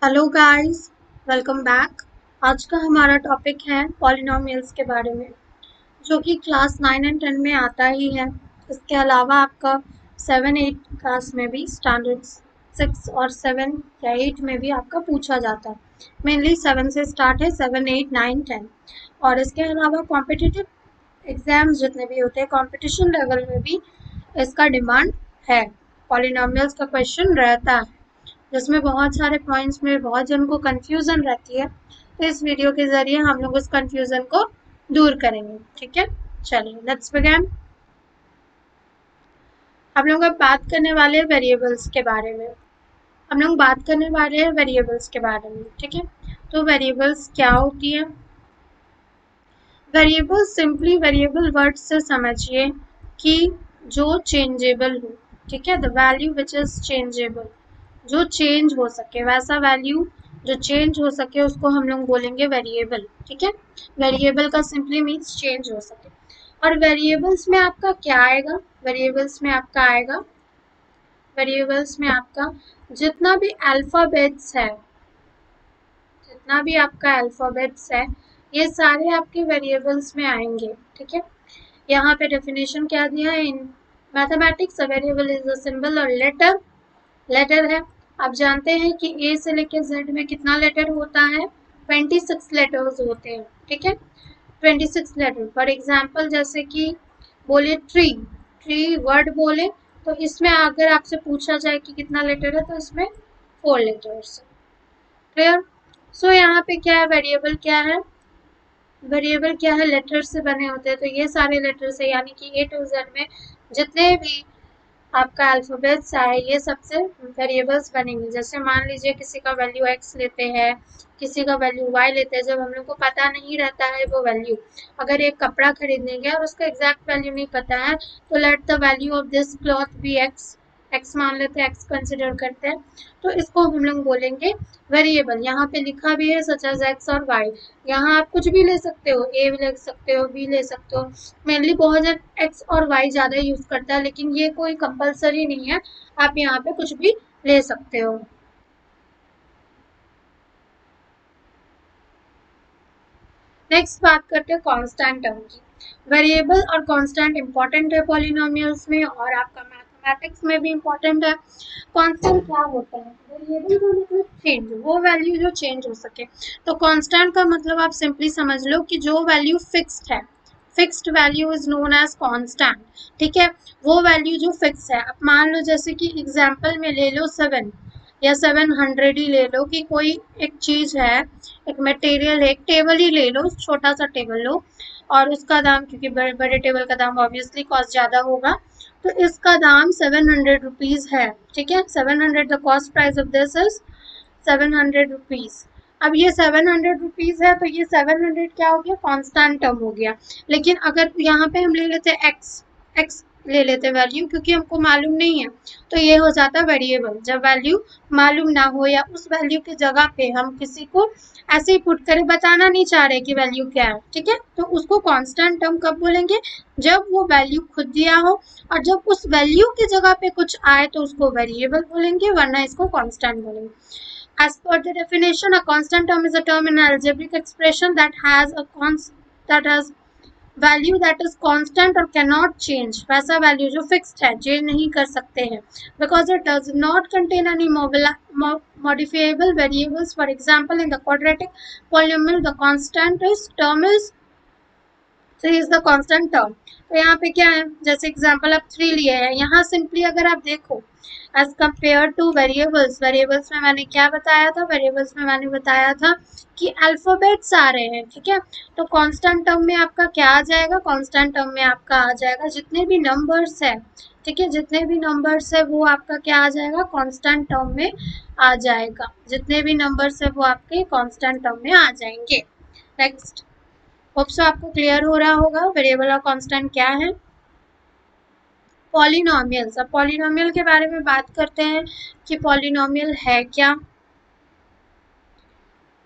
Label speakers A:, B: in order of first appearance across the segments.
A: Hello guys, welcome back. आज का हमारा टॉपिक है पॉलिनोमियल्स के बारे में, जो कि क्लास 9 एंड 10 में आता ही है। इसके अलावा आपका 7 8 क्लास में भी, स्टैंडर्ड 6 और 7 या 8 में भी आपका पूछा जाता है। मेनली 7 से स्टार्ट है, 7 8 9 10। और इसके अलावा कॉम्पिटिटिव एग्जाम्स जितने भी होते हैं, कंपटीशन लेवल में भी इसका डिमांड है। पॉलिनोमियल्स का क्वेश्चन रहता है, जिसमें बहुत सारे पॉइंट्स में बहुत जन को कंफ्यूजन रहती है। तो इस वीडियो के जरिए हम लोग उस कंफ्यूजन को दूर करेंगे। ठीक है, चलिए लेट्स बिगिन। हम लोग अब बात करने वाले हैं वेरिएबल्स के बारे में। हम लोग बात करने वाले हैं वेरिएबल्स के बारे में। ठीक है, तो वेरिएबल्स क्या होती है? वेरिएबल सिंपली वेरिएबल वर्ड से समझिए कि जो चेंजेबल हो। ठीक है, the value which is changeable, जो चेंज हो सके, वैसा वैल्यू जो चेंज हो सके उसको हम लोग बोलेंगे वेरिएबल। ठीक है, वेरिएबल का सिंपली मीन्स चेंज हो सके। और वेरिएबल्स में आपका क्या आएगा? वेरिएबल्स में आपका जितना भी अल्फाबेट्स है, ये सारे आपके वेरिएबल्स में आएंगे। ठीक है, यहाँ पे डेफिनेशन क्या दिया है? In mathematics a variable is a symbol और लेटर है। आप जानते हैं कि ए से लेकर जेड में कितना लेटर होता है? 26 लेटर्स होते हैं। ठीक है, 26 लेटर। फॉर एग्जाम्पल जैसे कि बोले ट्री, ट्री वर्ड बोले तो इसमें अगर आपसे पूछा जाए कि कितना लेटर है, तो इसमें 4 लेटर्स। क्लियर? सो यहाँ पे क्या है? वेरिएबल क्या है? लेटर से बने होते हैं। तो ये सारे लेटर से, यानी कि ए टू जेड में जितने भी आपका अल्फाबेट्स आए, ये सबसे वेरिएबल्स बनेंगे। जैसे मान लीजिए किसी का वैल्यू एक्स लेते हैं, किसी का वैल्यू वाई लेते हैं। जब हम लोग को पता नहीं रहता है वो वैल्यू, अगर एक कपड़ा खरीदेंगे और उसका एग्जैक्ट वैल्यू नहीं पता है, तो let the value of this cloth be x, x मान लेते हैं, एक्स कंसिडर करते हैं, तो इसको हम लोग बोलेंगे वेरिएबल। यहाँ पे लिखा भी है सच एज एक्स और वाई। यहाँ आप कुछ भी ले सकते हो, ए भी ले सकते हो, बी ले सकते हो। मेनली बहुत जन एक्स और वाई ज़्यादा यूज़ करता है, लेकिन ये कोई कंपलसरी नहीं है, आप यहाँ पे कुछ भी ले सकते हो। नेक्स्ट बात करते हैं कांस्टेंट टर्म की। वेरिएबल और कांस्टेंट इंपॉर्टेंट है पॉलिनोमियल्स में, और आपका मैथमेटिक्स में भी इंपॉर्टेंट है। कांस्टेंट क्या होता है? वेरिएबल का मतलब चेंज, वो वैल्यू जो चेंज हो सके। तो कांस्टेंट का मतलब आप सिंपली समझ लो कि जो वैल्यू फिक्स्ड है, fixed value is known as constant. ठीक है, वो वैल्यू जो फिक्स है। अब मान लो जैसे कि एग्जांपल में ले लो 7 या 700 ही ले लो, कि कोई एक चीज है, एक मटेरियल है, एक टेबल ही ले लो, छोटा सा टेबल लो, और उसका दाम, क्योंकि बड़े बड़े टेबल का दाम ऑब्वियसली कॉस्ट ज़्यादा होगा, तो इसका दाम 700 रुपीज़ है। ठीक है, 700, the cost price of this is 700 rupees. अब ये 700 रुपीज़ है, तो ये 700 क्या हो गया? कांस्टेंट टर्म हो गया। लेकिन अगर यहाँ पे हम ले लेते एक्स, एक्स ले लेते वैल्यू, क्योंकि हमको मालूम नहीं है, तो ये हो जाता है वेरिएबल। जब वैल्यू मालूम ना हो, या उस वैल्यू की जगह पे हम किसी को ऐसे ही पुट करें, बताना नहीं चाह रहे कि वैल्यू क्या है, ठीक है, तो उसको कांस्टेंट टर्म कब बोलेंगे? जब वो वैल्यू खुद दिया हो, और जब उस वैल्यू की जगह पे कुछ आए तो उसको वेरिएबल बोलेंगे, वरना इसको कांस्टेंट बोलेंगे। As per the definition, a constant term is a term in an algebraic expression that has value that is constant or cannot change। वैसा वैल्यू जो फिक्स्ड है, चेंज नहीं कर सकते हैं, because it does not contain any modifiable variables। For example, in the quadratic polynomial, the constant term is 3 is the constant term। तो यहाँ पे क्या है? जैसे एग्जाम्पल आप 3 लिए हैं, यहाँ सिंपली अगर आप देखो as compare to variables, variables में मैंने क्या बताया था? वेरिएबल्स में मैंने बताया था कि अल्फाबेट्स आ रहे हैं। ठीक है, तो कांस्टेंट टर्म में आपका क्या आ जाएगा? कांस्टेंट टर्म में आपका आ जाएगा जितने भी नंबर्स है। ठीक है, जितने भी नंबर्स है वो आपका क्या आ जाएगा? कांस्टेंट टर्म में आ जाएगा। जितने भी नंबर्स है वो आपके कांस्टेंट टर्म में आ जाएंगे। नेक्स्ट, होप सो आपको क्लियर हो रहा होगा वेरिएबल और कांस्टेंट क्या है। पॉलिनोमियल्स, अब पॉलिनोमियल के बारे में बात करते हैं कि पॉलिनोमियल है क्या।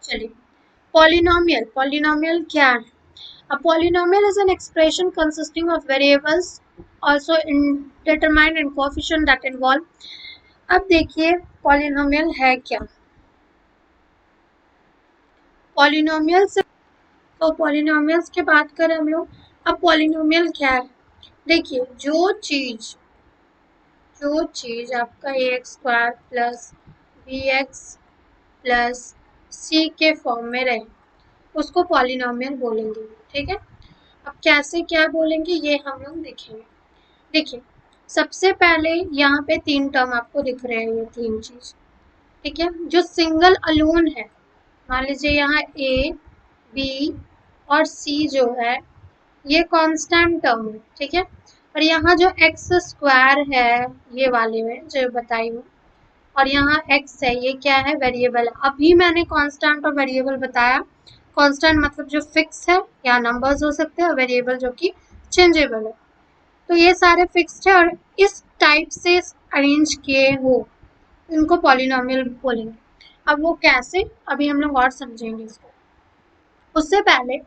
A: चलिए, पॉलिनोमियल क्या है? A polynomial is an expression consisting of variables also determined and coefficient that involve। अब देखिए पॉलिनोमियल है क्या। पॉलिनोमियल्स, तो पॉलिनोमियल्स की बात करें हम लोग। अब पॉलिनोमियल क्या है, देखिए जो चीज आपका a² plus bx plus c के फॉर्म में रहे उसको पॉलिनोमियल बोलेंगे, ठीक है। अब कैसे क्या बोलेंगे ये हम लोग देखेंगे। देखिए सबसे पहले यहाँ पे 3 टर्म आपको दिख रहे हैं, ये 3 चीज, ठीक है। जो सिंगल अलोन है, मान लीजिए यहाँ a b और c जो है ये कांस्टेंट टर्म है, ठीक है। और यहाँ जो x² है ये वाले में जो बताई हूँ, और यहाँ x है ये क्या है, वेरिएबल है। अभी मैंने कांस्टेंट और वेरिएबल बताया। कांस्टेंट मतलब जो फिक्स है, या नंबर्स हो सकते हैं, और वेरिएबल जो कि चेंजेबल है। तो ये सारे फिक्स्ड है और इस टाइप से अरेंज किए हो इनको पॉलिनोमियल बोलेंगे। अब वो कैसे, अभी हम लोग और समझेंगे इसको। उससे पहले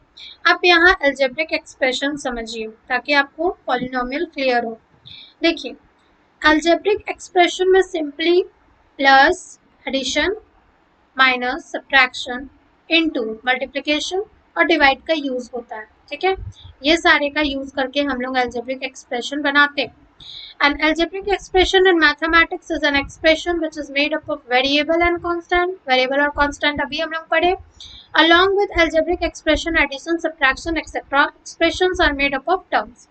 A: आप यहाँ अलजेब्रिक एक्सप्रेशन समझिए ताकि आपको पॉलिनोमियल क्लियर हो। देखिए अलजेब्रिक एक्सप्रेशन में simply plus, addition, minus, subtraction, into, multiplication और डिवाइड का यूज होता है, ठीक है। ये सारे का यूज करके हम लोग अलजेब्रिक एक्सप्रेशन बनाते हैं। An algebraic expression in mathematics is an expression which is made up of variable and constant. Variable और constant अभी हम लोग पढ़े। Along with algebraic expression, addition, subtraction, etc. expressions are made up of terms.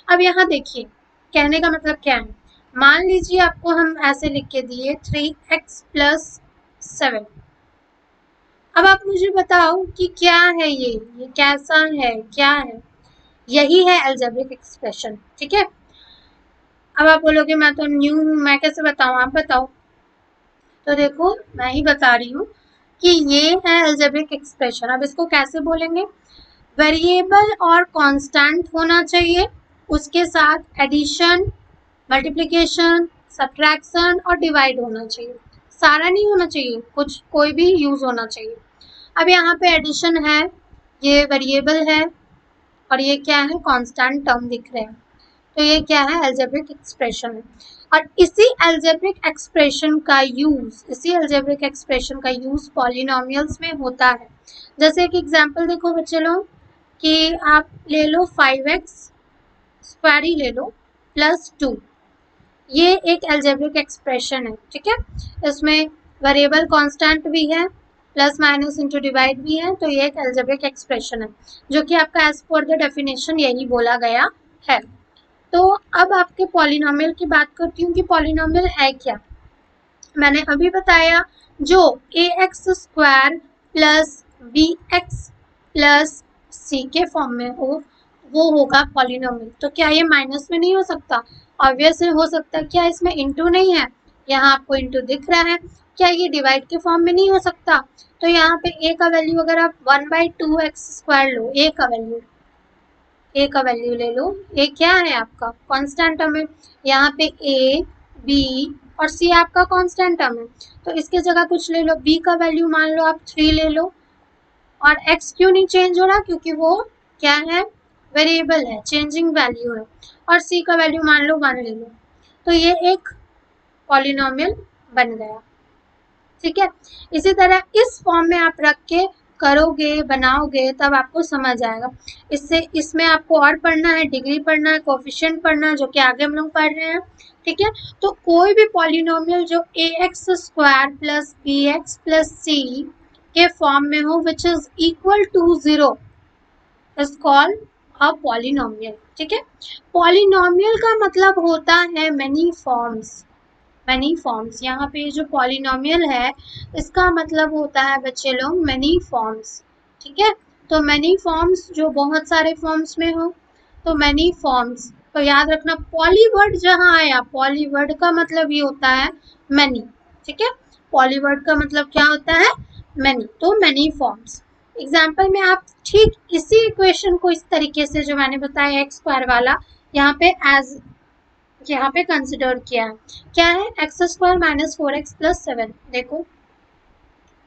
A: अब यहाँ देखिए कहने का मतलब क्या है। मान लीजिए आपको हम ऐसे लिख के दिए 3x + 7। अब आप मुझे बताओ कि क्या है ये कैसा है, क्या है। यही है अलजेब्रिक एक्सप्रेशन, ठीक है। अब आप बोलोगे मैं तो न्यू हूँ, मैं कैसे बताऊँ, आप बताओ। तो देखो मैं ही बता रही हूँ कि ये है अलजेब्रिक एक्सप्रेशन। अब इसको कैसे बोलेंगे, वेरिएबल और कांस्टेंट होना चाहिए, उसके साथ एडिशन, मल्टीप्लिकेशन, सब्ट्रैक्शन और डिवाइड होना चाहिए। सारा नहीं होना चाहिए, कुछ कोई भी यूज होना चाहिए। अब यहाँ पे एडिशन है, ये वेरिएबल है और ये क्या है, कांस्टेंट टर्म दिख रहे हैं। तो ये क्या है, अलजेब्रिक एक्सप्रेशन है। और इसी अलजेब्रिक एक्सप्रेशन का यूज पॉलिनोमियल्स में होता है। जैसे एक एग्जांपल देखो बच्चे लोग कि आप ले लो 5x² ही ले लो प्लस 2। ये एक अलजेब्रिक एक्सप्रेशन है, ठीक है। इसमें वेरिएबल कांस्टेंट भी है, प्लस माइनस इंटू डिवाइड भी है। तो ये एक अलजेब्रिक एक्सप्रेशन है जो कि आपका एज पर द डेफिनेशन यही बोला गया है। तो अब आपके पॉलिनोमियल की बात करती हूँ कि पॉलिनोमियल है क्या। मैंने अभी बताया जो ax² plus bx plus c के फॉर्म में हो वो होगा पॉलिनोमियल। तो क्या ये माइनस में नहीं हो सकता, ऑब्वियसली हो सकता है। क्या इसमें इंटू नहीं है, यहाँ आपको इंटू दिख रहा है। क्या ये डिवाइड के फॉर्म में नहीं हो सकता, तो यहाँ पे a का वैल्यू अगर आप 1/2x² लो, a का वैल्यू ले लो, ए क्या है आपका कांस्टेंट टर्म है। यहाँ पे ए, बी और सी आपका कांस्टेंट टर्म है। तो इसके जगह कुछ ले लो, बी का वैल्यू मान लो आप 3 ले लो। और एक्स क्यों नहीं चेंज हो रहा, क्योंकि वो क्या है, वेरिएबल है, चेंजिंग वैल्यू है। और सी का वैल्यू मान लो 1 ले लो। तो ये एक पॉलिनोमियल बन गया, ठीक है। इसी तरह इस फॉर्म में आप रख के करोगे, बनाओगे, तब आपको समझ आएगा। इसमें आपको और पढ़ना है, डिग्री पढ़ना है, कोफिशिएंट पढ़ना है, जो कि आगे हम लोग पढ़ रहे हैं, ठीक है। तो कोई भी पॉलिनोमियल जो ax² plus bx plus c के फॉर्म में हो which is equal to 0 is called a polynomial, ठीक है। पॉलिनोमियल का मतलब होता है मेनी फॉर्म्स। यहाँ पे जो पॉलिनोमियल है इसका मतलब होता है बच्चे लोग मेनी फॉर्म्स, ठीक है। तो मेनी फॉर्म्स जो बहुत सारे फॉर्म्स में हो, तो मेनी फॉर्म्स। तो याद रखना पॉलीवर्ड जहाँ आया, पॉलीवर्ड का मतलब ये होता है मेनी, ठीक है। पॉलीवर्ड का मतलब क्या होता है, मेनी। तो मेनी फॉर्म्स। एग्जाम्पल में आप ठीक इसी इक्वेशन को इस तरीके से जो मैंने बताया x² वाला यहाँ पे कंसिडर किया है। क्या है, x² माइनस 4x प्लस 7। देखो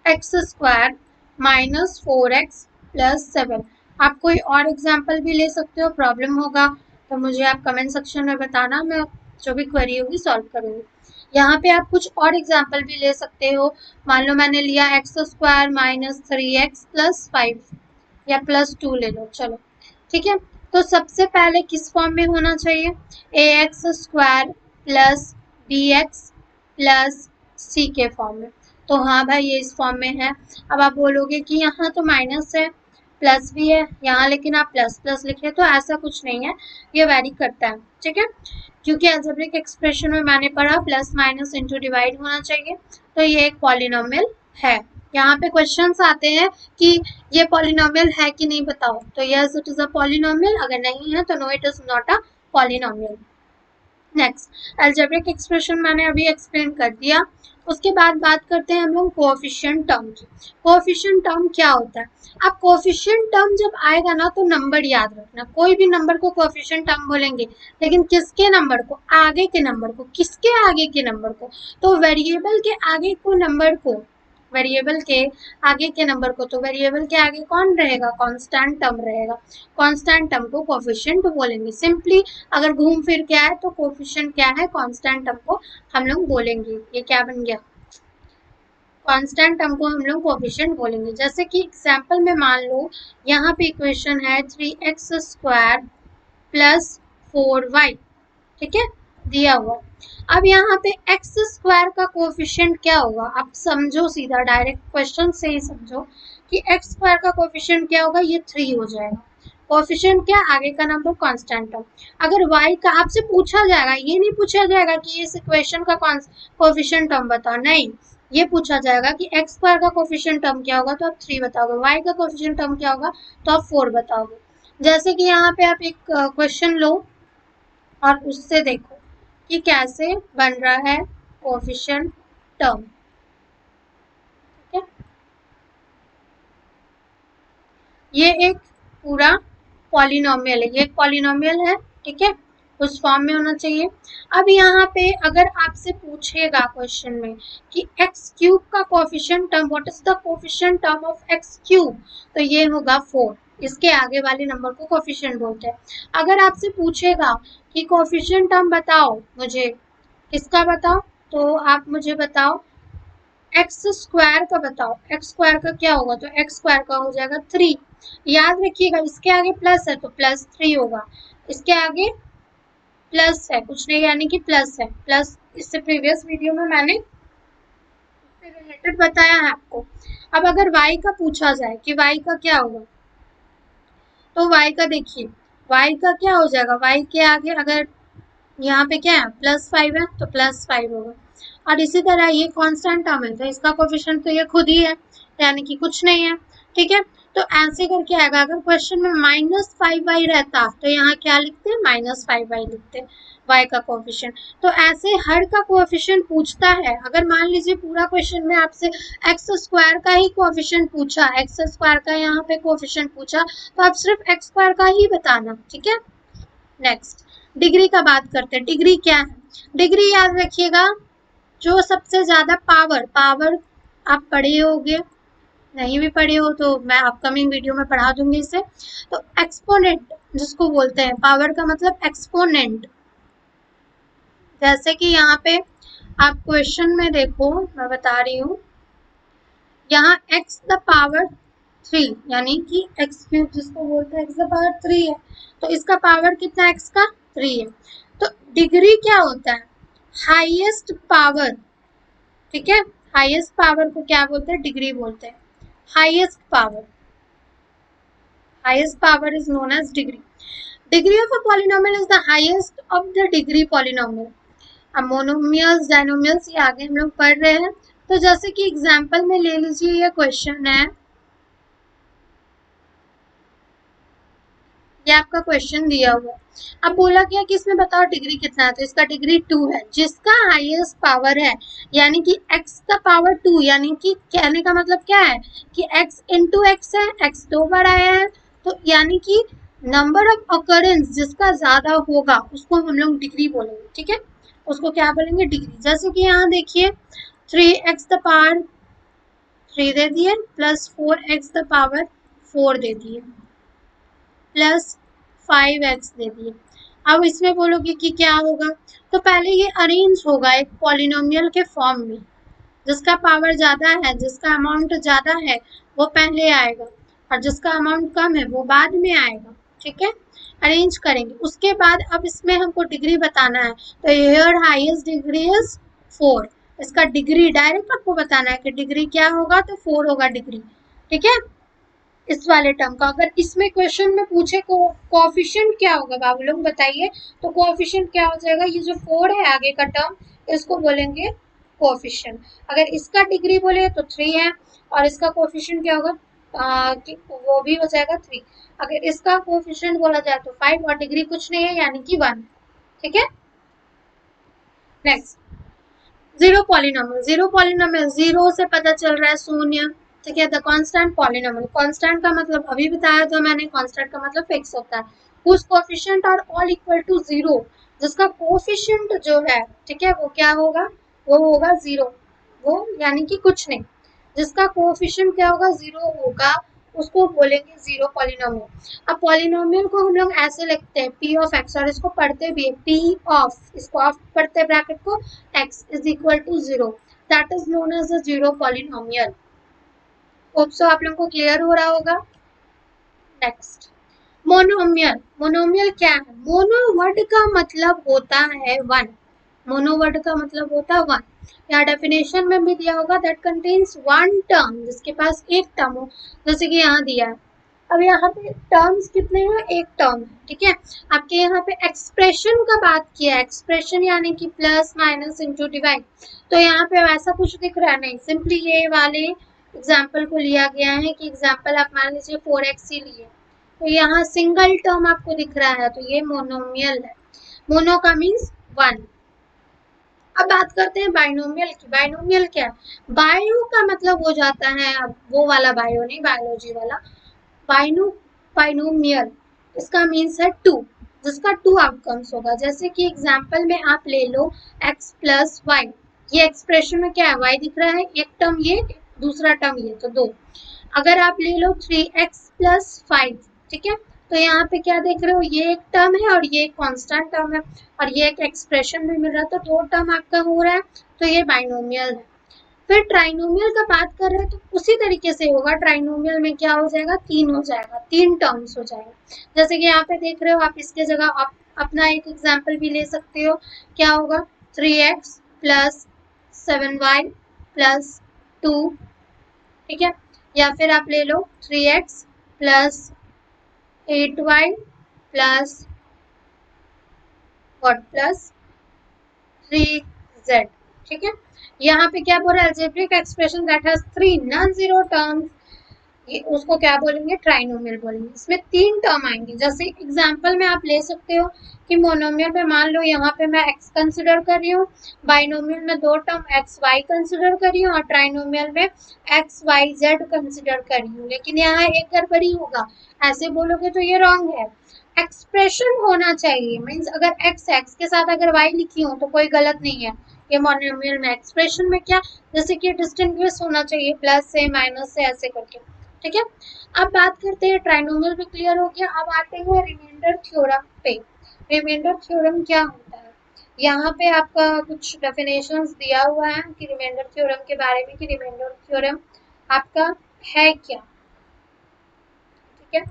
A: x² माइनस 4x प्लस 7। आप कोई और एग्जाम्पल भी ले सकते हो, प्रॉब्लम होगा तो मुझे आप कमेंट सेक्शन में बताना, मैं जो भी क्वेरी होगी सॉल्व करूंगी। यहाँ पे आप कुछ और एग्जाम्पल भी ले सकते हो। मान लो मैंने लिया x² माइनस 3x प्लस 5 या प्लस 2 ले लो, चलो ठीक है। तो सबसे पहले किस फॉर्म में होना चाहिए, ax² plus bx plus c के फॉर्म में। तो हाँ भाई ये इस फॉर्म में है। अब आप बोलोगे कि यहाँ तो माइनस है प्लस भी है यहाँ, लेकिन आप प्लस प्लस लिखे, तो ऐसा कुछ नहीं है, ये वैरी करता है, ठीक है। क्योंकि अलजेब्रिक एक्सप्रेशन में मैंने पढ़ा प्लस माइनस इंटू डिवाइड होना चाहिए, तो ये एक पॉलिनोमियल है। यहाँ पे क्वेश्चंस आते हैं कि ये पॉलिनोमियल है कि नहीं बताओ, तो yes it is a polynomial, अगर नहीं है तो no it is not a polynomial. Next algebraic expression मैंने अभी एक्सप्लेन कर दिया। उसके बाद बात करते हैं हम लोग कोएफिशिएंट टर्म की। कोएफिशिएंट टर्म क्या होता है, अब कोएफिशिएंट टर्म जब आएगा ना तो नंबर याद रखना, कोई भी नंबर को कोएफिशिएंट टर्म बोलेंगे, लेकिन किसके नंबर को, आगे के नंबर को, किसके आगे के नंबर को, तो वेरिएबल के आगे को नंबर को, वेरिएबल के आगे के नंबर को, तो वेरिएबल के आगे कौन रहेगा, कांस्टेंट टर्म रहेगा, कांस्टेंट टर्म को कोएफिशिएंट बोलेंगे। सिंपली अगर घूम फिर के आए तो कोएफिशिएंट क्या है, कांस्टेंट टर्म को हम लोग बोलेंगे। ये क्या बन गया, कांस्टेंट टर्म को हम लोग कोएफिशिएंट बोलेंगे। जैसे कि एग्जांपल में मान लो यहाँ पे इक्वेशन है 3x² प्लस 4y, ठीक है, दिया हुआ। अब यहाँ पे x² का कोएफिशिएंट क्या होगा, आप समझो, सीधा डायरेक्ट क्वेश्चन से ही समझो कि x² का कोएफिशिएंट क्या होगा, ये 3 हो जाएगा। कोएफिशिएंट क्या, आगे का नंबर कांस्टेंट टर्म। अगर y का आपसे पूछा जाएगा, ये नहीं पूछा जाएगा कि इस इक्वेशन का कोएफिशिएंट टर्म बताओ, नहीं, ये पूछा जाएगा कि x² का कोएफिशिएंट टर्म क्या होगा, तो आप 3 बताओगे, y का कोएफिशिएंट टर्म क्या होगा, तो आप 4 बताओगे। जैसे कि यहाँ पे आप एक क्वेश्चन लो और उससे देखो कि कैसे बन रहा है कोएफिशिएंट टर्म, ठीक है। ये एक पूरा पॉलिनोमियल है, ये एक पॉलिनोमियल है, ठीक है, उस फॉर्म में होना चाहिए। अब यहाँ पे अगर आपसे पूछेगा क्वेश्चन में कि x³ का coefficient term, what is the coefficient term of x³, तो ये होगा 4, इसके आगे वाले नंबर को कोएफिशिएंट बोलते हैं। अगर आपसे पूछेगा कि कोएफिशिएंट टर्म बताओ मुझे, किसका बताओ, तो आप मुझे बताओ x² का बताओ, x² का क्या होगा, तो x² का हो जाएगा 3। याद रखिएगा इसके आगे प्लस है तो प्लस 3 होगा, इसके आगे प्लस है कुछ नहीं, यानी कि प्लस है, प्लस इससे प्रीवियस वीडियो में मैंने इससे रिलेटेड बताया है आपको। अब अगर y का पूछा जाए कि y का क्या होगा, तो y का देखिए, y का क्या हो जाएगा, y के आगे अगर यहाँ पे क्या है +5 है तो +5 होगा। और इसी तरह ये कांस्टेंट टर्म है तो इसका कोएफिशिएंट तो ये खुद ही है, यानी कि कुछ नहीं है, ठीक है। तो ऐसे करके आएगा। अगर क्वेश्चन में -5y रहता तो यहाँ क्या लिखते, -5y लिखते y का कोएफिशिएंट। तो ऐसे हर का कोएफिशिएंट पूछता है। अगर मान लीजिए पूरा क्वेश्चन में आपसे x² का ही कोएफिशिएंट पूछा, x² का यहाँ पे कोएफिशिएंट पूछा, तो आप सिर्फ x² का ही बताना, ठीक है। नेक्स्ट डिग्री का बात करते हैं। डिग्री क्या है, डिग्री याद रखिएगा, जो सबसे ज्यादा पावर आप पढ़े होगे, नहीं भी पढ़े हो तो मैं अपकमिंग वीडियो में पढ़ा दूंगी इसे। तो एक्सपोनेंट जिसको बोलते हैं, पावर का मतलब एक्सपोनेंट। जैसे कि यहाँ पे आप क्वेश्चन में देखो, मैं बता रही हूँ, यहाँ x⁻³ यानी कि x³ जिसको बोलते हैं x⁻³ है, तो इसका पावर कितना x का 3 है। तो डिग्री क्या होता है, हाईएस्ट पावर, ठीक है, हाईएस्ट पावर को क्या बोलते हैं, डिग्री बोलते हैं। Highest power is known as degree. Degree of a polynomial is the highest of the degree polynomial. अब मोनोमियल्स डायनोमियल्स ये आगे हम लोग पढ़ रहे हैं। तो जैसे कि एग्जाम्पल में ले लीजिए, ये क्वेश्चन है, ये आपका क्वेश्चन दिया हुआ है। अब बोला गया कि इसमें बताओ डिग्री कितना है, तो इसका डिग्री 2 है। जिसका हाईएस्ट पावर है यानी कि x का पावर 2, यानी कि कहने का मतलब क्या है कि x इंटू एक्स है, x 2 बार आया है, तो यानी कि नंबर ऑफ ऑकरेंस जिसका ज्यादा होगा उसको हम लोग डिग्री बोलेंगे, ठीक है, उसको क्या बोलेंगे, डिग्री। जैसे कि यहाँ देखिए 3x द पावर 3 दे दिए प्लस 4x द पावर 4 दे दिए प्लस 5x दे दिए। अब इसमें बोलोगे कि क्या होगा, तो पहले ये अरेंज होगा एक पॉलिनोमियल के फॉर्म में, जिसका पावर ज्यादा है, जिसका अमाउंट ज्यादा है वो पहले आएगा और जिसका अमाउंट कम है वो बाद में आएगा। ठीक है, अरेंज करेंगे। उसके बाद अब इसमें हमको डिग्री बताना है, तो हियर हाईएस्ट डिग्री इज 4। इसका डिग्री डायरेक्ट आपको बताना है कि डिग्री क्या होगा, तो 4 होगा डिग्री। ठीक है, इस वाले टर्म का। अगर इसमें क्वेश्चन में पूछे कोएफिशिएंट क्या होगा बाबू लोग बताइए, तो कोएफिशिएंट क्या हो जाएगा, ये जो 4 है आगे का टर्म इसको बोलेंगे कोएफिशिएंट। अगर इसका डिग्री बोले तो 3 है और इसका कोएफिशिएंट क्या होगा, वो भी हो जाएगा 3। अगर इसका कोएफिशिएंट बोला जाए तो 5 और डिग्री कुछ नहीं है यानी कि 1। ठीक है, next zero polynomial. Zero polynomial, zero से पता चल रहा है शून्य। ठीक है, द कांस्टेंट पॉलिनोमियल, कांस्टेंट का मतलब अभी बताया तो मैंने, कांस्टेंट का मतलब फिक्स होता है। whose coefficient are all equal to 0, जिसका कोएफिशिएंट जो है, ठीक है, वो क्या होगा, वो होगा 0। वो यानी कि कुछ नहीं, जिसका कोएफिशिएंट क्या होगा, 0 होगा, उसको बोलेंगे जीरो पॉलिनोमियल। अब पॉलिनोमियल को हम लोग ऐसे लिखते हैं p ऑफ x, और इसको पढ़ते भी p ऑफ, इसको ऑफ पढ़ते हैं ब्रैकेट को, x is equal to 0, that is known as a zero polynomial. Hope so आप लोगों को क्लियर हो रहा होगा। Next monomial. मोनोमियल क्या है, मोनो वर्ड का मतलब होता है 1। मोनो वर्ड का मतलब होता है 1। यहाँ डेफिनेशन में भी दिया होगा दैट कंटेन्स वन टर्म, जिसके पास एक टर्म हो, जैसे कि यहाँ दिया है। अब यहाँ पे टर्म्स कितने हैं, एक टर्म है। ठीक है, आपके यहाँ पे एक्सप्रेशन का बात किया है, एक्सप्रेशन यानी कि प्लस माइनस इंटू डिवाइड, तो यहाँ पे वैसा कुछ दिख रहा नहीं, सिंपली ये वाले एग्जाम्पल को लिया गया है कि एग्जाम्पल आप मान लीजिए 4x ही लिए, तो यहाँ सिंगल टर्म आपको दिख रहा है, तो ये मोनोमियल है। मोनो का मीन्स 1। अब बात करते हैं बाइनोमियल की। बाइनोमियल क्या है, बायो का मतलब हो जाता है, अब वो वाला बायो नहीं, बायोलॉजी वाला बाइनो, बाइनोमियल इसका मीन्स है 2, जिसका 2 आउटकम्स होगा। जैसे कि एग्जांपल में आप ले लो x प्लस वाई, ये एक्सप्रेशन में क्या है, y दिख रहा है, एक टर्म ये, दूसरा टर्म ये, तो 2। अगर आप ले लो 3x प्लस 5, ठीक है, तो यहाँ पे क्या देख रहे हो, ये एक टर्म है और ये एक कांस्टेंट टर्म है और ये एक एक्सप्रेशन भी मिल रहा है, तो 2 टर्म आपका हो रहा है, तो ये बाइनोमियल है। फिर ट्राइनोमियल का बात कर रहे हैं तो उसी तरीके से होगा। ट्राइनोमियल में क्या हो जाएगा, 3 हो जाएगा, 3 टर्म्स हो जाएगा। जैसे कि यहाँ पे देख रहे हो आप, इसके जगह आप अपना एक एग्जांपल भी ले सकते हो, क्या होगा, 3x प्लस 7y प्लस 2, ठीक है, या फिर आप ले लो 3x plus 8y plus plus 3z। ठीक है, यहाँ पे क्या बोल रहा है, algebraic expression that has 3 non zero terms, ये उसको क्या बोलेंगे, ट्राइनोमियल बोलेंगे। इसमें 3 टर्म आएंगे। जैसे एग्जांपल में आप ले सकते हो कि मोनोमियल में मान लो यहाँ पे मैं x कंसिडर कर रही हूँ, बाइनोमियल में 2 टर्म x y कंसिडर कर रही हूँ और ट्राइनोमियल में x y z कंसिडर कर रही हूँ, लेकिन यहाँ एक गड़बड़ी होगा, ऐसे बोलोगे तो ये रॉन्ग है। एक्सप्रेशन होना चाहिए, मीन्स अगर x के साथ अगर y लिखी हो तो कोई गलत नहीं है। ये मोनोमियल में एक्सप्रेशन में क्या, जैसे कि डिस्टिंग्विश होना चाहिए, प्लस से माइनस से ऐसे करके। ठीक है, अब बात करते हैं ट्राइनोमियल भी क्लियर हो गया। अब आते हैं रिमाइंडर थ्योरम पे। रिमाइंडर थ्योरम क्या होता है, यहाँ पे आपका कुछ डेफिनेशंस दिया हुआ है कि रिमाइंडर थ्योरम के बारे में, कि रिमाइंडर थ्योरम आपका है क्या। ठीक है,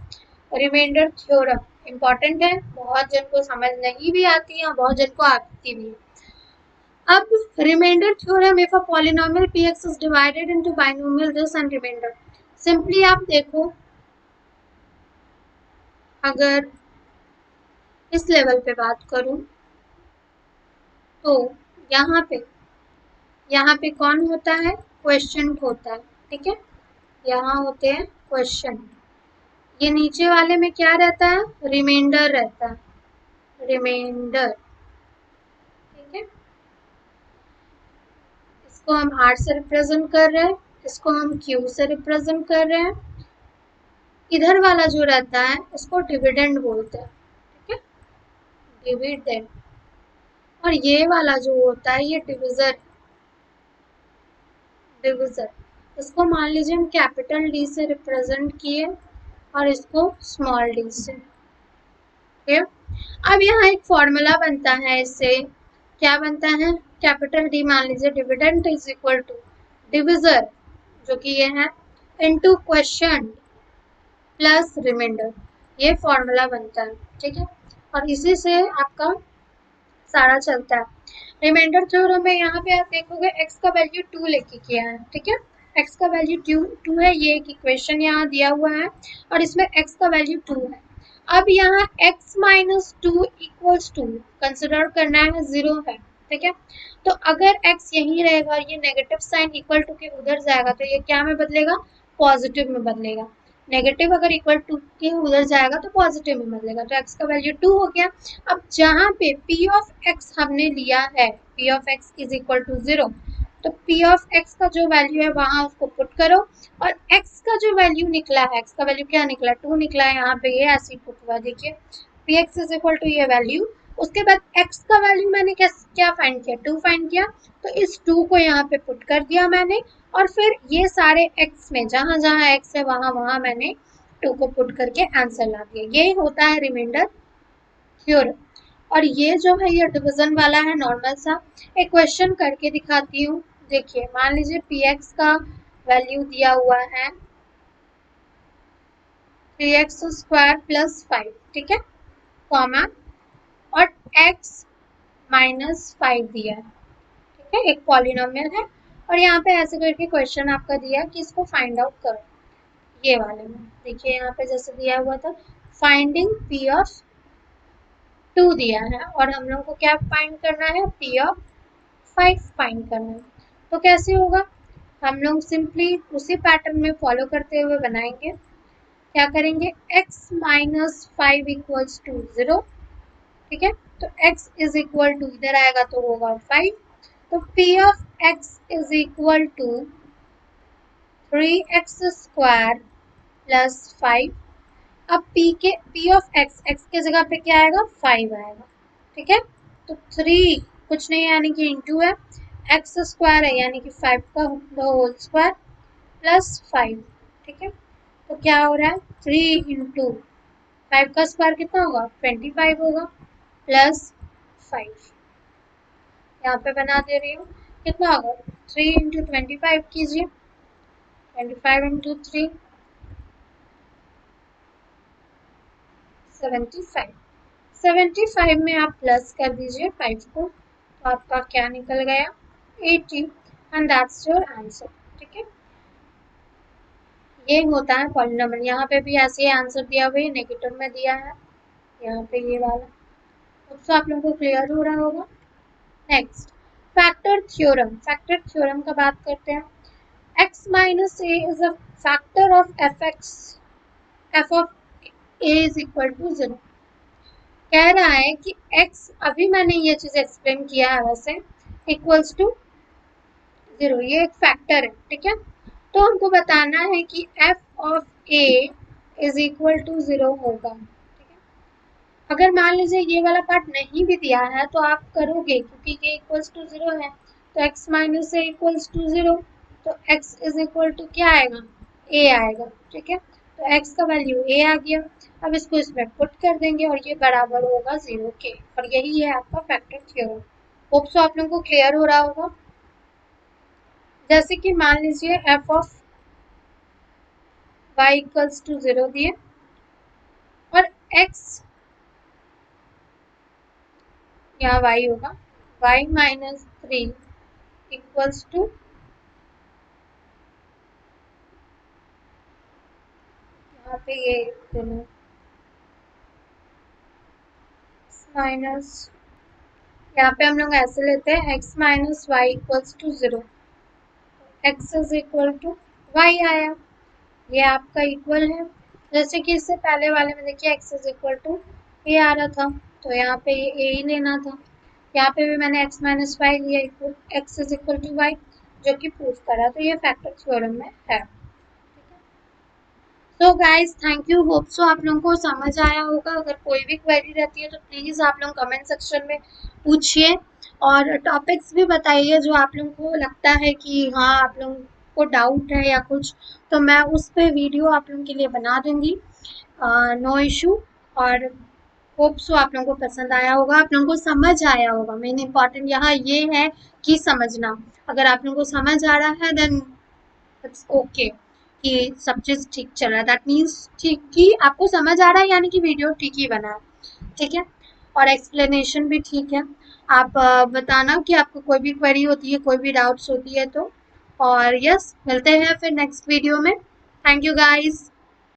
A: रिमाइंडर थ्योरम इंपॉर्टेंट है, बहुत जन को समझ नहीं भी आती है, बहुत जन को आती भी है। अब remainder theorem, if a polynomial px is divided into binomial this and remainder, simply आप देखो, अगर इस लेवल पे बात करूं तो यहाँ पे कौन होता है, क्वेश्चन होता है। ठीक है, यहाँ होते हैं क्वेश्चन, ये नीचे वाले में क्या रहता है, रिमाइंडर रहता है, रिमाइंडर। ठीक है, इसको हम r से रिप्रेजेंट कर रहे हैं, इसको हम q से रिप्रेजेंट कर रहे हैं। इधर वाला जो रहता है इसको डिविडेंड बोलते हैं। ठीक है, डिविडेंड। और ये वाला जो होता है ये डिविजर, डिविजर। इसको मान लीजिए हम कैपिटल डी से रिप्रेजेंट किए और इसको स्मॉल डी से। ठीक है, अब यहाँ एक फॉर्मूला बनता है, इससे क्या बनता है, कैपिटल डी मान लीजिए, dividend is equal to divisor जो कि ये है इनटू क्वेश्चन प्लस रिमाइंडर, ये फॉर्मूला बनता है, ठीक है। और इसी से आपका सारा चलता है। रिमाइंडर थ्योरम में यहाँ पे आप देखोगे x का वैल्यू 2 लेके किया है, ठीक है। x का वैल्यू 2 है, ये एक इक्वेशन यहाँ दिया हुआ है और इसमें x का वैल्यू 2 है। अब यहाँ x माइनस 2 इक्वल्स 2 कंसिडर करना है, 0 है, ठीक है। तो अगर x यहीं रहेगा और ये नेगेटिव साइन इक्वल टू के उधर जाएगा तो ये क्या में बदलेगा, पॉजिटिव में बदलेगा। नेगेटिव अगर इक्वल टू के उधर जाएगा तो पॉजिटिव में बदलेगा, तो x का वैल्यू 2 हो गया। अब जहाँ पे p ऑफ x हमने लिया है, p of x is equal to 0, तो p ऑफ x का जो वैल्यू है वहां उसको पुट करो और x का जो वैल्यू निकला है, x का वैल्यू क्या निकला, 2 निकला है, यहाँ पे ये ऐसे ही पुट हुआ, देखिए px इज इक्वल टू ये वैल्यू। उसके बाद x का वैल्यू मैंने क्या फाइंड किया, 2 फाइंड किया, तो इस 2 को यहाँ पे पुट कर दिया मैंने और फिर ये सारे x में जहां जहां x है वहां वहां मैंने 2 को पुट करके आंसर ला दिया। ये होता है रिमाइंडर थ्योरम। और ये जो है ये डिवीजन वाला है नॉर्मल सा। एक क्वेश्चन करके दिखाती हूँ, देखिए मान लीजिए px का वैल्यू दिया हुआ है 3x स्क्वायर प्लस 5, ठीक है, कॉमा और x माइनस 5 दिया है, ठीक है, एक पॉलिनोमियल है और यहाँ पे ऐसे करके क्वेश्चन आपका दिया कि इसको फाइंड आउट करो। ये वाले में देखिए यहाँ पे जैसे दिया हुआ था फाइंडिंग p ऑफ 2 दिया है और हम लोग को क्या फाइंड करना है, p ऑफ 5 फाइंड करना है। तो कैसे होगा, हम लोग सिंपली उसी पैटर्न में फॉलो करते हुए बनाएंगे। क्या करेंगे, x माइनस 5 इक्वल्स टू 0, ठीक है, तो x इज इक्वल टू इधर आएगा तो होगा 5, तो p of x is equal to 3x square plus 5। अब p ऑफ x के जगह पे क्या आएगा, 5 आएगा, ठीक है, तो 3 कुछ नहीं यानी कि इंटू है, x स्क्वायर है यानी कि 5 का होल स्क्वायर प्लस 5, ठीक है, तो क्या हो रहा है 3 इंटू 5 का स्क्वायर कितना होगा, 25 होगा प्लस 5, यहाँ पे बना दे रही हूँ, कितना होगा 3 इंटू 25 कीजिए, 25 इंटू 3 75, 75 में आप प्लस कर दीजिए 5 को, तो आपका क्या निकल गया 80 एंड दैट्स योर आंसर, ठीक है। ये होता है पॉलिनोमियल। यहाँ पे भी ऐसे ही आंसर दिया हुआ है, नेगेटिव में दिया है यहाँ पे ये वाला, तो आप लोगों को क्लियर हो रहा होगा। Next factor theorem, factor theorem का बात करते हैं। x minus a is a factor of f of a is equal to 0। कह रहा है कि x, अभी मैंने ये चीज एक्सप्लेन किया है वैसे, इक्वल्स टू 0, ये एक फैक्टर है, ठीक है। तो हमको बताना है कि f of a is equal to 0 होगा, ठीक है। अगर मान लीजिए ये वाला पार्ट नहीं भी दिया है तो आप करोगे क्योंकि ये इक्वल्स टू 0 है, तो x minus a equals to 0, तो x इज इक्वल टू क्या आएगा, a आएगा, ठीक है, तो x का वैल्यू a आ गया। अब इसको इसमें पुट कर देंगे और ये बराबर होगा 0 के, और यही है आपका फैक्टर थ्योरम। होप सो आप लोगों को क्लियर हो रहा होगा। जैसे कि मान लीजिए f of y equals to 0 दिए और x, यहाँ y होगा y माइनस 3 इक्वल्स टू, यहाँ पे ये दोनों माइनस, यहाँ पे हम लोग ऐसे लेते हैं x minus y equals to 0, x is equal to y आया, ये आपका इक्वल है। जैसे कि इससे पहले वाले में देखिए x is equal to a आ रहा था, तो यहाँ पे ये a ही लेना था। यहाँ पे भी मैंने x माइनस वाई लिया, equal x is equal to y, जो कि प्रूव करा, तो ये फैक्टर थ्योरम में है। तो guys thank you, hope so आप लोगों को समझ आया होगा। अगर कोई भी क्वेरी रहती है तो प्लीज़ आप लोग कमेंट सेक्शन में पूछिए और टॉपिक्स भी बताइए जो आप लोगों को लगता है कि हाँ आप लोगों को डाउट है या कुछ, तो मैं उस पर वीडियो आप लोगों के लिए बना दूंगी, नो इशू। और होप सो आप लोगों को पसंद आया होगा, आप लोगों को समझ आया होगा। मेन इंपॉर्टेंट यहाँ ये है कि समझना। अगर आप लोगों को समझ आ रहा है देन इट्स ओके कि सब चीज़ ठीक चल रहा है। दैट मीन्स ठीक कि आपको समझ आ रहा है, यानी कि वीडियो ठीक ही बना है। ठीक है, और एक्सप्लेनेशन भी ठीक है। आप बताना कि आपको कोई भी क्वेरी होती है, कोई भी डाउट्स होती है तो। और यस, मिलते हैं फिर नेक्स्ट वीडियो में। Thank you guys.